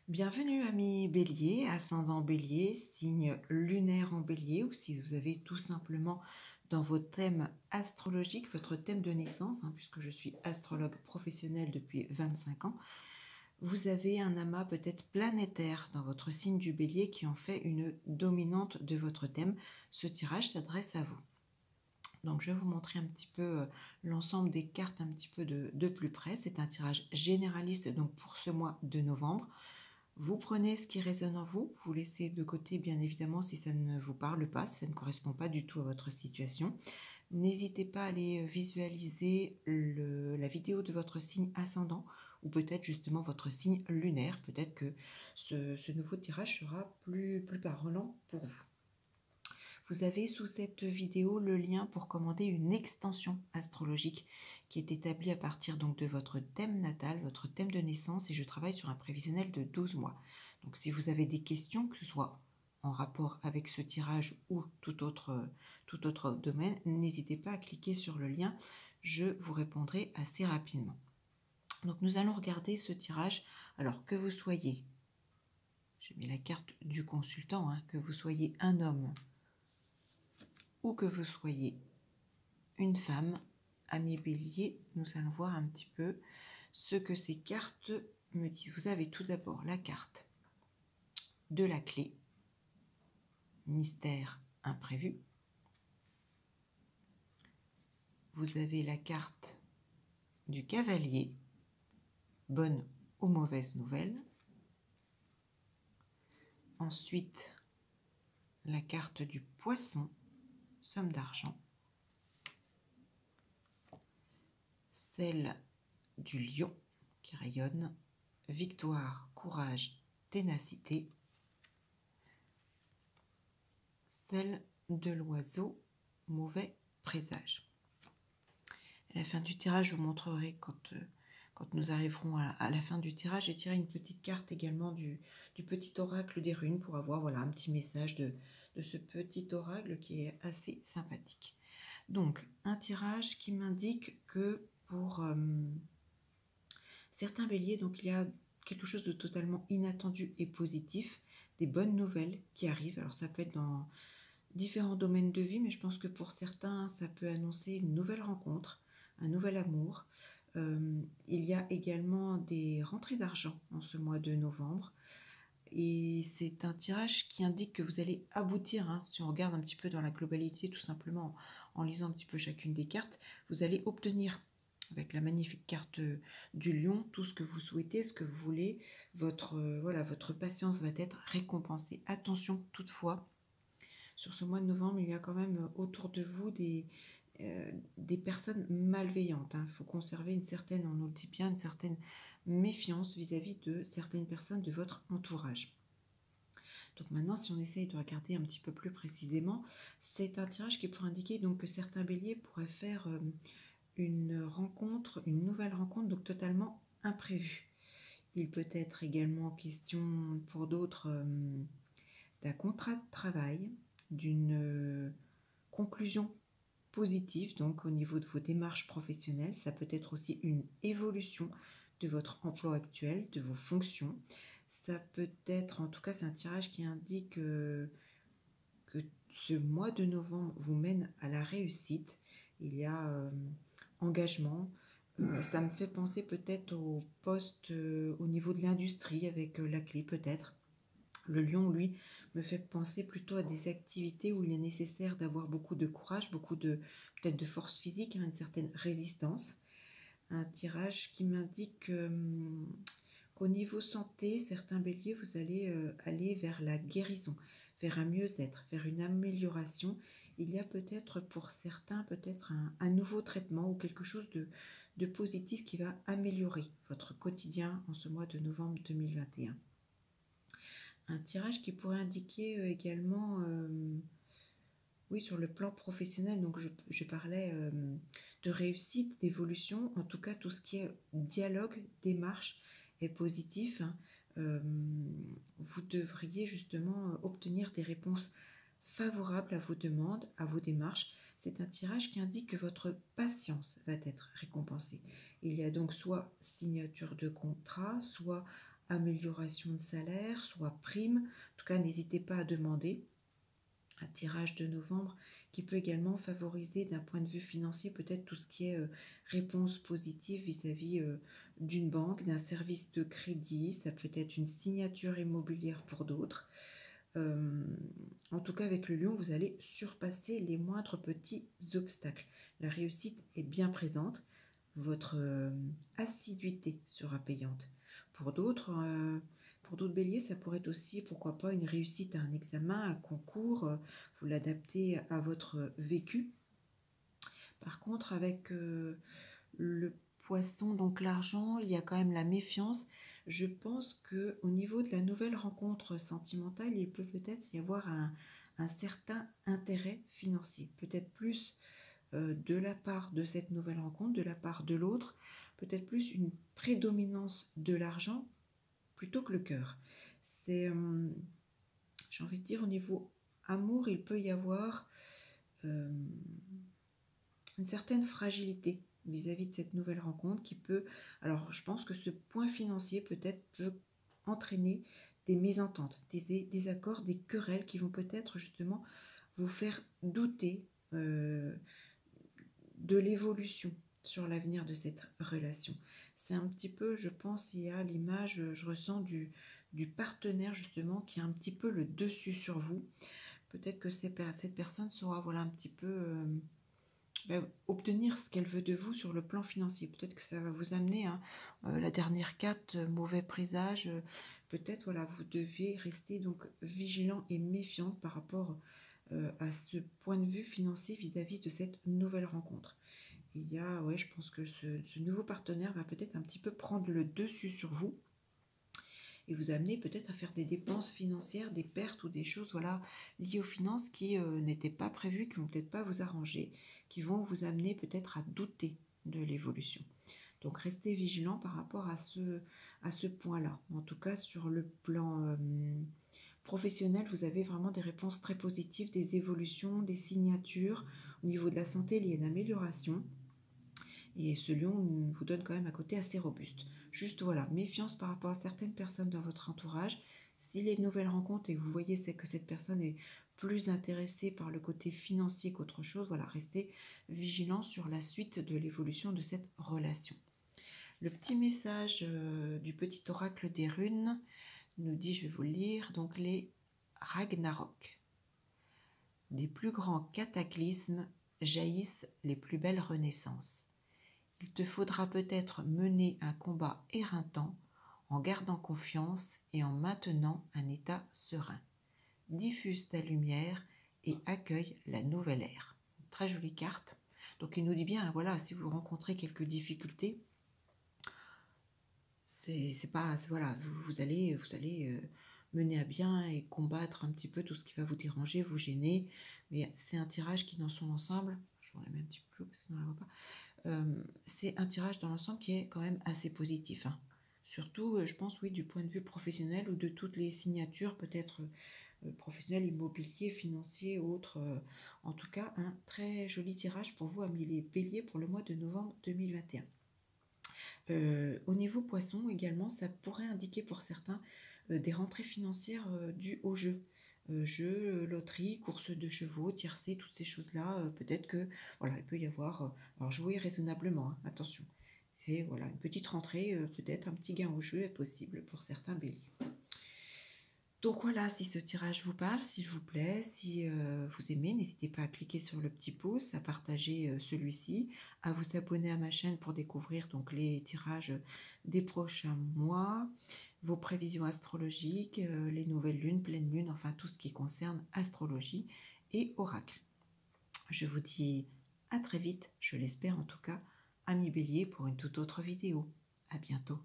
Bienvenue ami Bélier, ascendant Bélier, signe lunaire en Bélier, ou si vous avez tout simplement dans votre thème astrologique, votre thème de naissance, puisque je suis astrologue professionnel depuis 25 ans, vous avez un amas peut-être planétaire dans votre signe du Bélier qui en fait une dominante de votre thème. Ce tirage s'adresse à vous. Donc je vais vous montrer un petit peu l'ensemble des cartes un petit peu de plus près. C'est un tirage généraliste donc pour ce mois de novembre. Vous prenez ce qui résonne en vous, vous laissez de côté bien évidemment si ça ne vous parle pas, si ça ne correspond pas du tout à votre situation. N'hésitez pas à aller visualiser la vidéo de votre signe ascendant ou peut-être justement votre signe lunaire. Peut-être que ce nouveau tirage sera plus parlant pour vous. Vous avez sous cette vidéo le lien pour commander une extension astrologique qui est établie à partir donc de votre thème natal, votre thème de naissance, et je travaille sur un prévisionnel de 12 mois. Donc si vous avez des questions, que ce soit en rapport avec ce tirage ou tout autre domaine, n'hésitez pas à cliquer sur le lien, je vous répondrai assez rapidement. Donc nous allons regarder ce tirage, alors que vous soyez, j'ai mis la carte du consultant, que vous soyez un homme, ou que vous soyez une femme, ami Bélier, nous allons voir un petit peu ce que ces cartes me disent. Vous avez tout d'abord la carte de la clé, mystère imprévu. Vous avez la carte du cavalier, bonne ou mauvaise nouvelle. Ensuite, la carte du poisson, somme d'argent. Celle du lion qui rayonne, victoire, courage, ténacité. Celle de l'oiseau, mauvais présage. À la fin du tirage, je vous montrerai quand nous arriverons à la fin du tirage. J'ai tiré une petite carte également du petit oracle des runes pour avoir voilà, un petit message de ce petit oracle qui est assez sympathique. Donc, un tirage qui m'indique que pour certains béliers, donc il y a quelque chose de totalement inattendu et positif, des bonnes nouvelles qui arrivent. Alors ça peut être dans différents domaines de vie, mais je pense que pour certains, ça peut annoncer une nouvelle rencontre, un nouvel amour. Il y a également des rentrées d'argent en ce mois de novembre. Et c'est un tirage qui indique que vous allez aboutir, si on regarde un petit peu dans la globalité, tout simplement en lisant un petit peu chacune des cartes, vous allez obtenir avec la magnifique carte du lion tout ce que vous souhaitez, ce que vous voulez. Votre patience va être récompensée. Attention toutefois, sur ce mois de novembre, il y a quand même autour de vous des personnes malveillantes. Il faut conserver une certaine, on nous le dit bien, une certaine méfiance vis-à-vis de certaines personnes de votre entourage. Donc maintenant, si on essaye de regarder un petit peu plus précisément, c'est un tirage qui pourrait indiquer donc que certains béliers pourraient faire une rencontre, une nouvelle rencontre, donc totalement imprévue. Il peut être également question pour d'autres d'un contrat de travail, d'une conclusion positive, donc au niveau de vos démarches professionnelles. Ça peut être aussi une évolution de votre emploi actuel, de vos fonctions. Ça peut être, en tout cas, c'est un tirage qui indique que ce mois de novembre vous mène à la réussite. Il y a engagement. Ça me fait penser peut-être au poste au niveau de l'industrie avec la clé peut-être. Le lion, lui, me fait penser plutôt à des activités où il est nécessaire d'avoir beaucoup de courage, beaucoup de peut-être de force physique, une certaine résistance. Un tirage qui m'indique qu'au niveau santé, certains béliers, vous allez aller vers la guérison, vers un mieux-être, vers une amélioration. Il y a peut-être pour certains peut-être un nouveau traitement ou quelque chose de positif qui va améliorer votre quotidien en ce mois de novembre 2021. Un tirage qui pourrait indiquer également, oui, sur le plan professionnel, donc je parlais de réussite, d'évolution, en tout cas tout ce qui est dialogue, démarche est positif. Vous devriez justement obtenir des réponses favorables à vos demandes, à vos démarches. C'est un tirage qui indique que votre patience va être récompensée. Il y a donc soit signature de contrat, soit amélioration de salaire, soit prime. En tout cas, n'hésitez pas à demander un tirage de novembre qui peut également favoriser d'un point de vue financier peut-être tout ce qui est réponse positive vis-à-vis d'une banque, d'un service de crédit, ça peut être une signature immobilière pour d'autres. Euh, En tout cas, avec le lion, vous allez surpasser les moindres petits obstacles. La réussite est bien présente. Votre assiduité sera payante. Pour d'autres béliers, ça pourrait être aussi, pourquoi pas, une réussite à un examen, un concours. Vous l'adaptez à votre vécu. Par contre, avec le poisson, donc l'argent, il y a quand même la méfiance. Je pense que au niveau de la nouvelle rencontre sentimentale, il peut peut-être y avoir un certain intérêt financier, peut-être plus de la part de cette nouvelle rencontre, de la part de l'autre, peut-être plus une prédominance de l'argent plutôt que le cœur. C'est, j'ai envie de dire, au niveau amour, il peut y avoir euh, une certaine fragilité vis-à-vis de cette nouvelle rencontre qui peut... Alors, je pense que ce point financier peut-être peut entraîner des mésententes, des désaccords, des querelles qui vont peut-être justement vous faire douter de l'évolution sur l'avenir de cette relation. C'est un petit peu, je pense, il y a l'image, je ressens du partenaire justement qui a un petit peu le dessus sur vous. Peut-être que cette personne saura voilà, un petit peu obtenir ce qu'elle veut de vous sur le plan financier. Peut-être que ça va vous amener, hein, la dernière carte, mauvais présage. Peut-être, voilà, vous devez rester donc vigilant et méfiant par rapport à ce point de vue financier vis-à-vis de cette nouvelle rencontre. Il y a, ouais, je pense que ce nouveau partenaire va peut-être un petit peu prendre le dessus sur vous et vous amener peut-être à faire des dépenses financières, des pertes ou des choses voilà, liées aux finances qui n'étaient pas prévues, qui ne vont peut-être pas vous arranger, qui vont vous amener peut-être à douter de l'évolution. Donc restez vigilant par rapport à ce point-là. En tout cas, sur le plan professionnel, vous avez vraiment des réponses très positives, des évolutions, des signatures. Au niveau de la santé, il y a une amélioration. Et ce lion vous donne quand même un côté assez robuste. Juste voilà, méfiance par rapport à certaines personnes dans votre entourage. S'il y a une nouvelle rencontre et que vous voyez que cette personne est plus intéressée par le côté financier qu'autre chose, voilà, restez vigilant sur la suite de l'évolution de cette relation. Le petit message du petit oracle des runes nous dit, je vais vous le lire, donc les Ragnarok. Des plus grands cataclysmes jaillissent les plus belles renaissances. Il te faudra peut-être mener un combat éreintant en gardant confiance et en maintenant un état serein. Diffuse ta lumière et accueille la nouvelle ère. Très jolie carte. Donc il nous dit bien, voilà, si vous rencontrez quelques difficultés, voilà, vous allez mener à bien et combattre un petit peu tout ce qui va vous déranger, vous gêner. Mais c'est un tirage qui, dans son ensemble, je vous remets un petit peu parce que sinon on ne la voit pas. C'est un tirage dans l'ensemble qui est quand même assez positif. Hein. Surtout, je pense, oui, du point de vue professionnel ou de toutes les signatures, peut-être professionnelles, immobilier, financier, autres. En tout cas, un très joli tirage pour vous, amis les béliers, pour le mois de novembre 2021. Au niveau poisson également, ça pourrait indiquer pour certains des rentrées financières dues au jeu. Jeux, loterie, course de chevaux, tiercé, toutes ces choses-là, peut-être que voilà, il peut y avoir. Alors jouer raisonnablement, hein, attention. C'est voilà, une petite rentrée, peut-être un petit gain au jeu est possible pour certains béliers. Donc voilà, si ce tirage vous parle, s'il vous plaît, si vous aimez, n'hésitez pas à cliquer sur le petit pouce, à partager celui-ci, à vous abonner à ma chaîne pour découvrir donc les tirages des prochains mois, vos prévisions astrologiques, les nouvelles lunes, pleines lunes, enfin tout ce qui concerne astrologie et oracle. Je vous dis à très vite, je l'espère en tout cas, amis béliers, pour une toute autre vidéo. À bientôt.